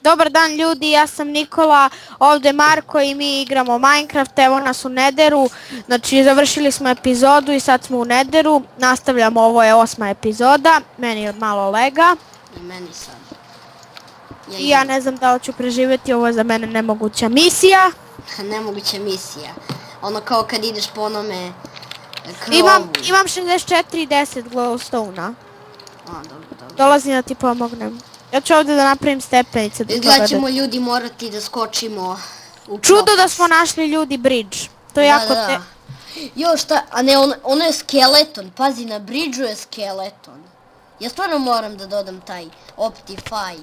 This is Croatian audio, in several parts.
Dobar dan ljudi, ja sam Nikola, ovdje Marko i mi igramo Minecraft, evo nas u Netheru, znači završili smo epizodu i sad smo u Netheru, nastavljamo, ovo je 8. epizoda, meni je malo lega. I meni sad. I ja ne znam da li ću preživjeti, ovo je za mene nemoguća misija. Nemoguća misija. Ono kao kad ideš po onome krovu. Imam 64 i 10 glowstone-a. Dobro. Dolazim da ti pomognem. Ja ću ovdje da napravim stepenice. Izgleda ćemo ljudi morati da skočimo u Čudo da smo našli ljudi bridge. To je jako da. Jo šta, a ne ono je skeleton, pazi na bridžu je skeleton. Ja stvarno moram da dodam taj Optify.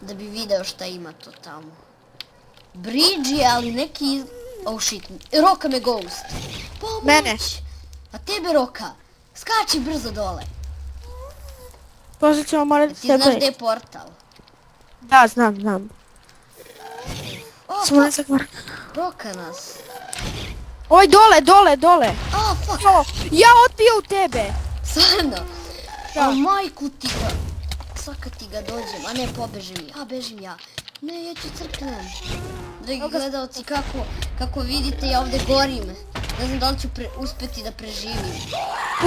Da bi video šta ima to tamo. Bridge je, ali neki... Oh shit, Roka me ghost. Pomoć! Mene. A tebe Roka, skači brzo dole. Poslije ćemo morati Ti znaš gdje je portal? Da, znam. O, Samo ne zakvar. Roka nas. Oj, dole. A, fuck. Ja odbio u tebe. Stvarno. Da. A majku ti ga. Sad kad ti ga dođem, a ne pobežim ja. Bežim ja. Ne, ja ću crknem. Dragi gledalci, kako vidite, ja ovdje gorim. Ne znam da li ću uspjeti da preživim.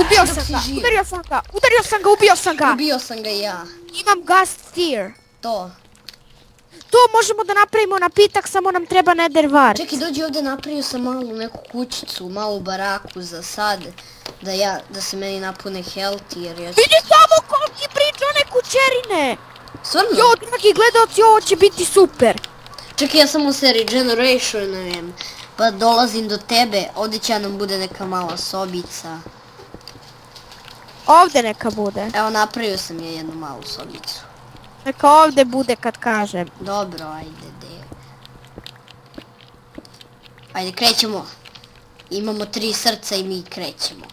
Ubio sam ga, ubio sam ga. Ubio sam ga i ja. Imam gas steer. To. To možemo da napravimo napitak, samo nam treba nether wart. Čekaj, dođi ovdje, napravio sam malu neku kućicu, malu baraku za sad. Da se meni napune health jer ja... Vidi tamo koliki priča one kućerine. Stvarno? Jo, dragi gledalci, ovo će biti super. Čekaj, ja samo se regenerationujem, pa dolazim do tebe, ovdje će nam bude neka mala sobica. Ovdje neka bude. Evo, napravio sam je jednu malu sobicu. Neka ovdje bude kad kažem. Dobro, ajde, krećemo. Imamo 3 srca i mi krećemo.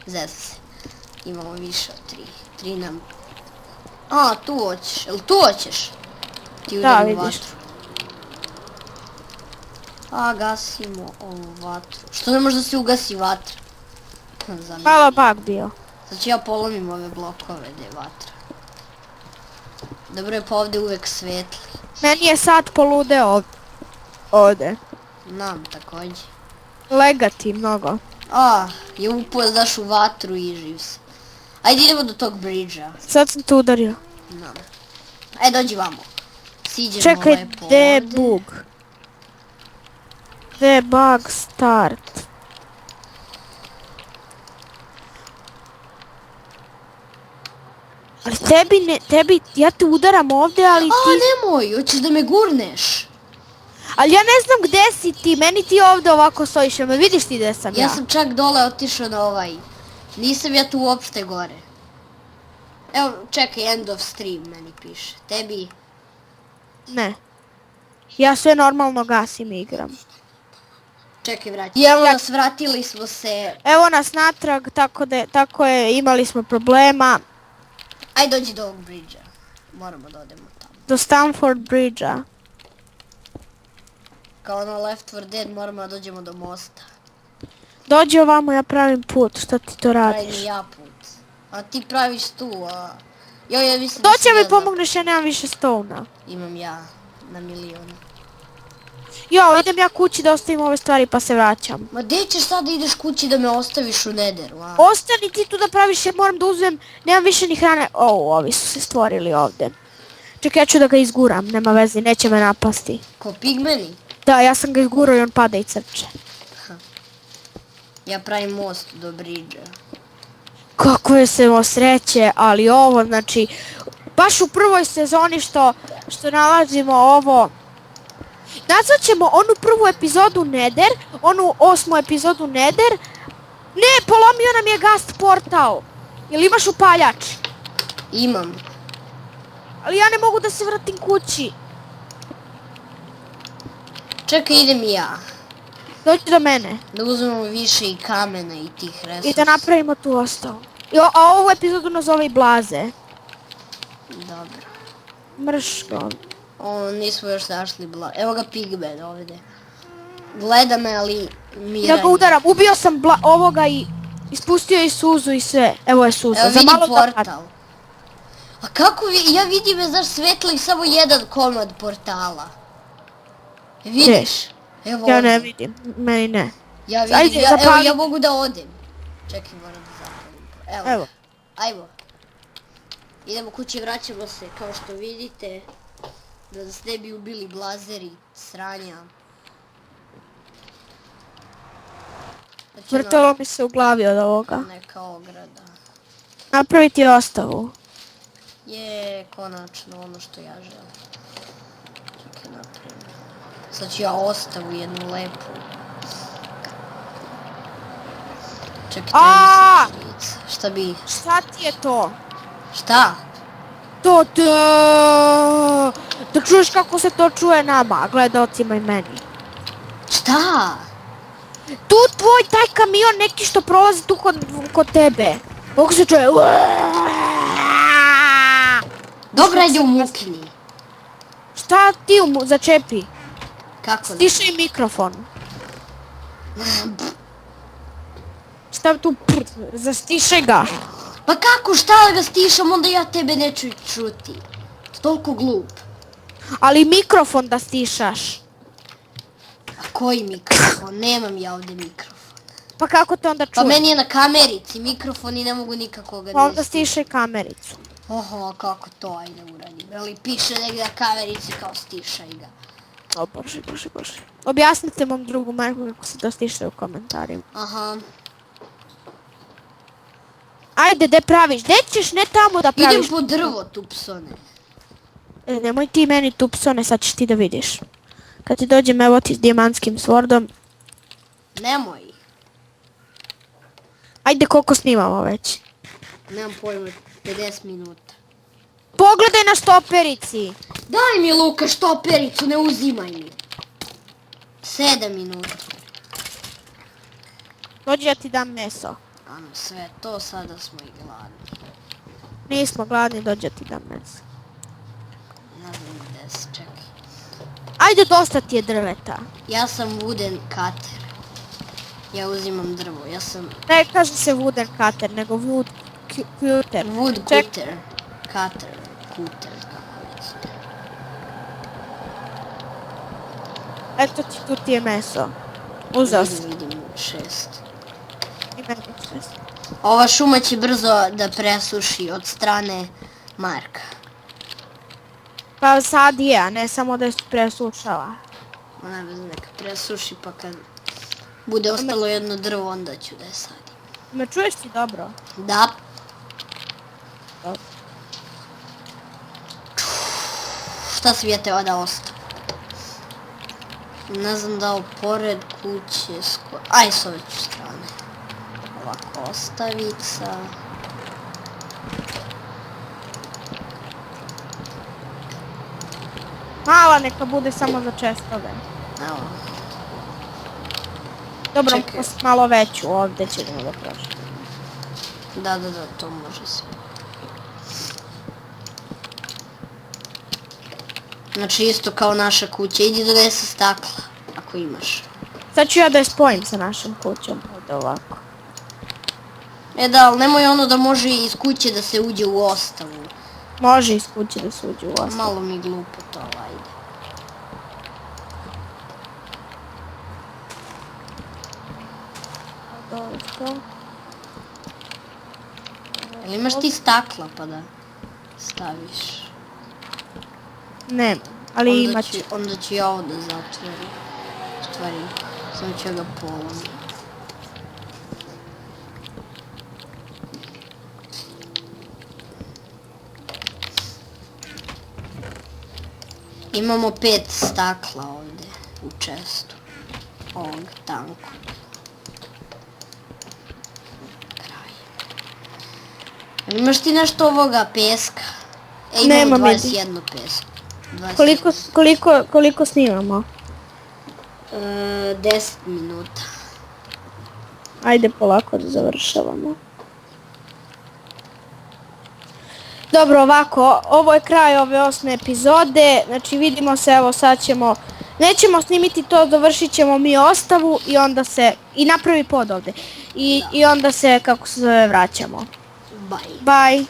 Zezam se. Imamo više od 3. 3 nam... A, tu hoćeš. Jel tu hoćeš? Ti udari u vatru. A, gasimo ovu vatru. Što ne može da se ugasi vatra? Malo bug bio. Sad ću ja polomim ove blokove gdje je vatra. Dobro je pa ovdje uvek svetli. Meni je sad poludeo ovdje. Nam također. Legati mnogo. A, je upao daš u vatru i živ se. Ajde idemo do tog bridža. Sad sam tu udario. Nam. Ajde dođi vamo. Siđemo Čekaj, lepo gdje je ovdje. bug? Gdje je bug start? Ali tebi, ja te udaram ovdje, ali ti... A, nemoj, hoćeš da me gurneš? Ali ja ne znam gdje si ti, meni ti ovdje ovako stojiš, jel me vidiš ti gdje sam ja? Ja sam čak dole otišao na ovaj. Nisam ja tu uopšte gore. Evo, čekaj, end of stream meni piše. Tebi... Ne. Ja sve normalno gasim i igram. Čekaj, vrati. Evo nas, vratili smo se. Evo nas natrag, tako je, imali smo problema. Ajde dođi do ovog bridža. Moramo da odemo tamo. Do Stamford Bridge-a. Kao ono Left 4 Dead moramo da dođemo do mosta. Dođi ovamo, ja pravim put, što ti to radiš? Pravim ja put. A ti praviš tu, a... Ja mislim To da će sam mi ja pomogneš, ja nemam više stona. Imam ja na milion. Jo, idem ja kući da ostavim ove stvari pa se vraćam. Ma gdje ćeš sad da ideš kući da me ostaviš u Netheru, a? Ostani ti tu da praviš jer moram da uzmem, nemam više ni hrane. O, ovi su se stvorili ovdje. Čekaj, ja ću da ga izguram, nema veze, neće me napasti. Ko pigmeni? Da, ja sam ga izgurao i on pada i crče. Ja pravim most do bridža. Kako je se sreće, ali ovo, znači, baš u prvoj sezoni što nalazimo ovo, nazvat ćemo onu prvu epizodu Nether, onu 8. epizodu Nether. Ne, polomio nam je gast portal. Jel imaš upaljač? Imam. Ali ja ne mogu da se vratim kući. Čekaj, idem i ja. Dođi do mene. Da uzmemo više i kamena i tih resursa. I da napravimo tu ostalo. A ovu epizodu nazove i Blaze. Dobro. Mrš ga. Nismo još našli Evo ga pigmen ovdje. Gleda me, ali miranje. Ja ga udaram. Ubio sam ovoga i ispustio i suzu i sve. Evo je suza. Evo Za vidi malo da portal. A kako ja vidim je znaš svetli samo jedan komad portala. Vidiš? Evo Ja ovdje. ne vidim, meni ne. Ja vidim, Ajde, evo zapali. ja mogu da odem. Čekaj, moram da zapalim. Evo. Ajmo. Idemo kući, vraćamo se, kao što vidite. Da nas ne bi ubili blazeri, sranja. Znači, Vrtalo mi se u glavi od ovoga. neka ograda. Napraviti ostavu. Je, konačno, ono što ja želim. Čekaj, napravim. Sad ću ja ostavu jednu lepu. Čekaj, Aaaa! treba mi se šprica. Šta bi? Šta ti je to? Šta? To da čuješ kako se to čuje nama, gledalcima i meni. Šta? Tu tvoj taj kamion neki što prolazi tu kod tebe. Kako se čuje? Dobra, ajde umukni. Šta ti začepi? Kako da? Stišaj mikrofon. Stav tu zastišaj ga. Pa kako, šta da ga stišam, onda ja tebe neću čuti. Toliko glup. Ali mikrofon da stišaš. A koji mikrofon? Nemam ja ovdje mikrofon. Pa kako te onda Pa čuješ? meni je na kamerici mikrofon i ne mogu nikako ga Pa onda ne stišam. stišaj kamericu. Oho, kako to, ajde uradim. Ali piše negdje na kamerici kao stišaj ga. O bože, bože, bože. Objasnite mom drugu majku kako se to stišaju u komentarima. Aha. Ajde, gde praviš? Gde ćeš, ne tamo da praviš? Idem po drvo, tupsone. Nemoj ti meni tupsone, sad ćeš ti da vidiš. Kad ti dođem, evo ti s dijamantskim svordom. Nemoj. Ajde, koliko snimamo već? Nemam pojma, 50 minuta. Pogledaj na štoperici. Daj mi Luka štopericu, ne uzimaj mi. 7 minuta. Dođi ja ti dam meso. Ano, sve to, sada smo i gladni. Nismo gladni, dođi ja ti dam meso. Ne znam gdje se, čekaj. Ajde, dosta ti je drveta. Ja sam wooden cutter. Ja uzimam drvo, ja sam Ne kaže se wooden cutter, nego wood cutter. wood Ček- cutter. Cutter, kako već. Eto ti, tu ti je meso. Uzeo sam. Vidim 6. I meni šest. Ova šuma će brzo da presuši od strane Marka. Pa sad je, a ne samo da je presušala. Ona bez neka presuši pa kad bude ostalo jedno drvo onda ću da je sadim. Me čuješ ti dobro? Da. Dobro. Šta si vjeteo da ostao? Ne znam da li pored kuće aj s ove ću strane. Ovako ostavica. Mala neka bude samo za čestove. Evo. Dobro, Čekaj. malo veću ovdje ćemo da prošli. Da, to može sve. Znači isto kao naša kuća, idi donesi stakla, ako imaš. Sad ću ja da je spojim sa našom kućom, ovdje ovako. E da, ali nemoj ono da može iz kuće da se uđe u ostavu. Može iz kuće da se uđe u ostavu. Malo mi glupo to, ajde. Dobro, to. Jel imaš ti stakla pa da staviš? Nema, ali imat ću. Onda ću ja ovo da zatvorim. Stvari, samo ću ga polomiti. Imamo 5 stakla ovdje u čestu. Ovog tanko. Kraj. Jel imaš ti nešto ovoga peska? E, imamo Nemam, 21 peska. 21. Koliko snimamo? 10 minuta. Ajde polako da završavamo. Dobro, ovako, ovo je kraj ove 8. epizode, znači vidimo se, evo sad ćemo, nećemo snimiti to, dovršit ćemo mi ostavu i onda se, i napravi pod ovdje, i onda se, kako se zove, vraćamo. Bye. Bye!